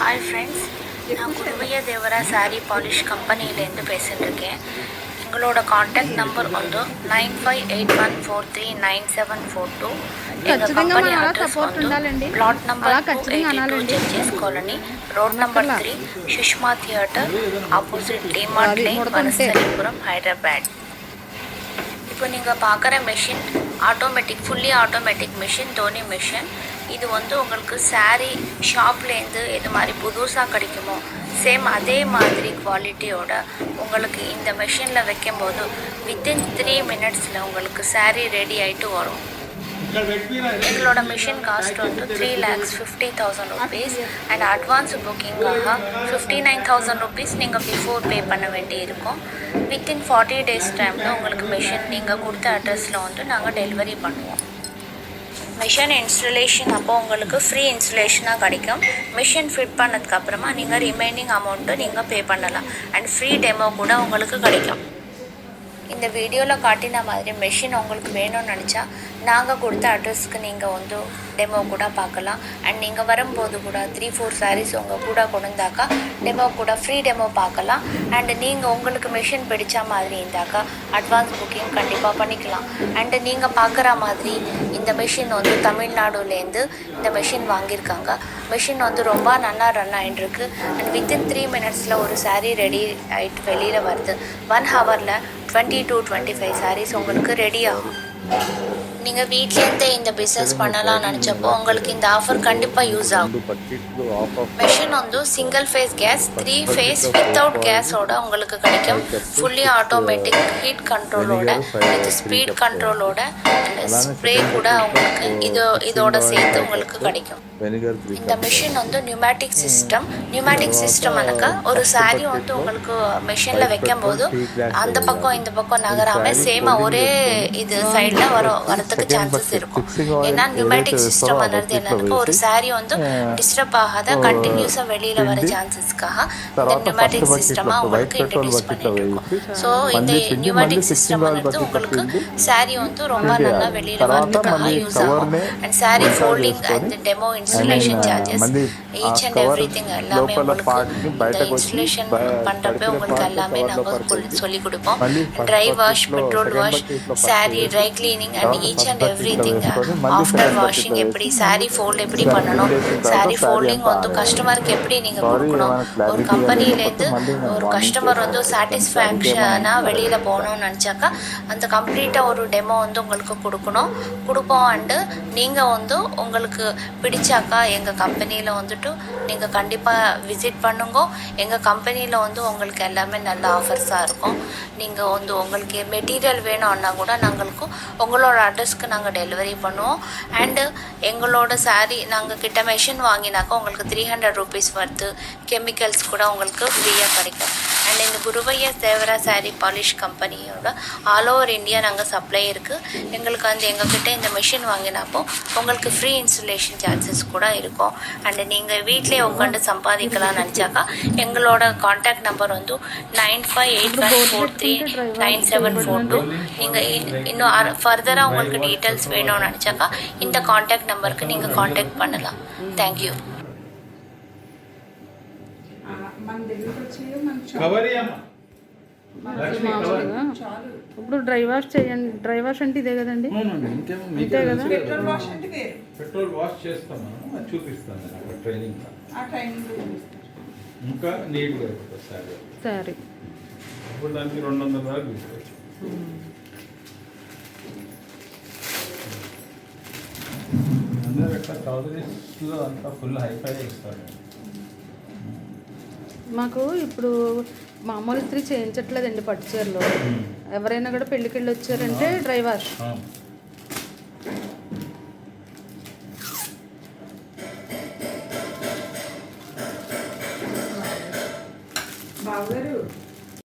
Hi friends, நான் Guravaiah Devera Saree Polish கம்பெனியிலேருந்து பேசிட்டு இருக்கேன். எங்களோட காண்டாக்ட் நம்பர் வந்து 9581439742. எங்கள் கம்பெனி அட்ரஸ் வந்து plot number 282 judges colony, road number 3, Sushma theatre, opposite DMart lane, Vanasthalipuram, Hyderabad. இப்போ நீங்கள் பார்க்குற machine automatic, fully automatic machine, Dhoni machine. இது வந்து உங்களுக்கு saree ஷாப்லேருந்து எது மாதிரி புதுசாக கிடைக்குமோ சேம் அதே மாதிரி குவாலிட்டியோட உங்களுக்கு இந்த மெஷினில் வைக்கும்போது வித்தின் 3 minutesல உங்களுக்கு saree ரெடி ஆகிட்டு வரும். எங்களோட மிஷின் காஸ்ட் வந்து 3,50,000 rupees அண்ட் அட்வான்ஸ் புக்கிங்காக 59,000 rupees நீங்கள் பிஃபோர் பே பண்ண வேண்டி இருக்கும். வித்தின் 40 days டைமில் உங்களுக்கு மிஷின் நீங்கள் கொடுத்த அட்ரஸில் வந்து நாங்கள் டெலிவரி பண்ணுவோம். மிஷின் இன்ஸ்டலேஷன் அப்போ உங்களுக்கு ஃப்ரீ இன்ஸ்டலேஷனாக கிடைக்கும். மிஷின் ஃபிட் பண்ணதுக்கப்புறமா நீங்கள் ரிமைனிங் அமௌண்ட்டு நீங்கள் பே பண்ணலாம் அண்ட் ஃப்ரீ டெமோ கூட உங்களுக்கு கிடைக்கும். இந்த வீடியோவில் காட்டின மாதிரி மெஷின் உங்களுக்கு வேணும்னு நினச்சா நாங்கள் கொடுத்த அட்ரஸ்க்கு நீங்கள் வந்து டெமோ கூட பார்க்கலாம். அண்ட் நீங்கள் வரும்போது கூட 3-4 sarees உங்கள் கூட கொண்டாக்கா டெமோ கூட ஃப்ரீ டெமோ பார்க்கலாம். அண்டு நீங்கள் உங்களுக்கு மெஷின் பிடிச்ச மாதிரி இருந்தாக்கா அட்வான்ஸ் புக்கிங் கண்டிப்பாக பண்ணிக்கலாம். அண்டு நீங்கள் பார்க்குற மாதிரி இந்த மெஷின் வந்து தமிழ்நாடுலேருந்து இந்த மெஷின் வாங்கியிருக்காங்க. மெஷின் வந்து ரொம்ப நல்லா ரன் ஆகிட்டுருக்கு. அண்ட் வித்தின் 3 minutesல ஒரு saree ரெடி ஆகிட்டு வெளியில் வருது. 1 hourல 20 to 25 sarees உங்களுக்கு ரெடி ஆகும். நீங்கள் வீட்லேருந்தே இந்த பிஸ்னஸ் பண்ணலாம்னு நினச்சப்போ உங்களுக்கு இந்த ஆஃபர் கண்டிப்பாக யூஸ் ஆகும். மெஷின் வந்து single phase gas, 3 phase without கேஸோட உங்களுக்கு கிடைக்கும். ஃபுல்லி ஆட்டோமேட்டிக், ஹீட் கண்ட்ரோலோட, வித் ஸ்பீட் கண்ட்ரோலோட, ஸ்ப்ரே கூட உங்களுக்கு இதோட சேர்த்து உங்களுக்கு கிடைக்கும். இந்த மிஷின் வந்து நியூமேட்டிக் சிஸ்டம் அனக்கா ஒரு saree வந்து உங்களுக்கு மிஷினில் வைக்கும்போது அந்த பக்கம் இந்த பக்கம் நகராமல் சேமாக ஒரே இது சைடில் வரதுக்கு சான்சஸ் இருக்கும். ஏன்னா நியூமேட்டிக் சிஸ்டம் வர்றது என்னன்னா ஒரு saree வந்து டிஸ்டர்ப் ஆகாத கண்டினியூஸாக வெளியில் வர சான்சஸ்க்காக இந்த நியூமேட்டிக் சிஸ்டமாக உங்களுக்கு இன்ட்ரடியூஸ் பண்ணியிருக்கோம். ஸோ இந்த நியூமேட்டிக் சிஸ்டம் வந்து உங்களுக்கு saree வந்து ரொம்ப நல்லா வெளியில் வரதுக்காக யூஸ் ஆகும். And saree folding and demo installation charges each and every thing எல்லாமே உங்களுக்கு இந்த இன்ஸ்டலேஷன் பண்ணுறப்ப உங்களுக்கு எல்லாமே நாங்கள் சொல்லிக் கொடுப்போம். Dry wash, petrol wash, saree dry cleaning and each each and everything after washing எப்படி சாரீ ஃபோல்ட் எப்படி பண்ணணும், சாரீ ஃபோல்டிங் வந்து கஸ்டமருக்கு எப்படி நீங்கள் கொடுக்கணும், ஒரு கம்பெனிலேருந்து ஒரு கஸ்டமர் வந்து சாட்டிஸ்ஃபேக்ஷனாக வெளியில் போகணும்னு நினச்சாக்கா அந்த கம்ப்ளீட்டாக ஒரு டெமோ வந்து உங்களுக்கு கொடுப்போம். அண்டு நீங்கள் வந்து உங்களுக்கு பிடிச்சாக்கா எங்கள் கம்பெனியில் வந்துட்டு நீங்கள் கண்டிப்பாக விசிட் பண்ணுங்க. எங்கள் கம்பெனியில் வந்து உங்களுக்கு எல்லாமே நல்ல ஆஃபர்ஸாக இருக்கும். நீங்கள் வந்து உங்களுக்கு மெட்டீரியல் வேணும்னா கூட நாங்களுக்கு உங்களோட அட்ரஸ்க்கு நாங்கள் டெலிவரி பண்ணுவோம். அண்டு எங்களோட சாரீ நாங்கள் கிட்ட மெஷின் வாங்கினாக்கா உங்களுக்கு 300 rupees வர்த்து கெமிக்கல்ஸ் கூட உங்களுக்கு ஃப்ரீயாக கிடைக்கும். அண்ட் இந்த குருவையா தேவரா சாரீ பாலிஷ் கம்பெனியோட ஆல் ஓவர் இந்தியா நாங்கள் சப்ளை இருக்குது. எங்களுக்கு வந்து எங்ககிட்ட இந்த மிஷின் வாங்கினாப்போ உங்களுக்கு ஃப்ரீ இன்ஸ்டலேஷன் சார்ஜஸ் கூட இருக்கும். அண்டு நீங்கள் வீட்டிலே உட்காந்து சம்பாதிக்கலாம்னு நினச்சாக்கா எங்களோட காண்டாக்ட் நம்பர் வந்து 9581439742. நீங்கள் இன்னும் ஃபர்தராக உங்களுக்கு டீட்டெயில்ஸ் வேணும்னு நினச்சாக்கா இந்த காண்டாக்ட் நம்பருக்கு நீங்கள் காண்டாக்ட் பண்ணலாம். தேங்க்யூ. ఇప్పుడు డ్రై వాష్ చేయండి. డ్రై వాష్ అంటే ఇదే కదండి, అంతే కదా. పెట్రోల్ వాష్ చేస్తాను, అది చూపిస్తాను అక్కడ ట్రైనింగ్ ఇంకా నీట్గా అయిపోతుంది సరే. ఇప్పుడు దానికి 200 వరకు తీసుకోవచ్చు. అందరూ ఎట్లా చౌదరీస్లో అంతా ఫుల్ హైఫై ఇస్తారు. మాకు ఇప్పుడు మామూలు ఇస్త్రీ చేయించట్లేదండి పట్టు చీరలో. ఎవరైనా కూడా పెళ్ళికి వెళ్ళి వచ్చారంటే డ్రై వాష్.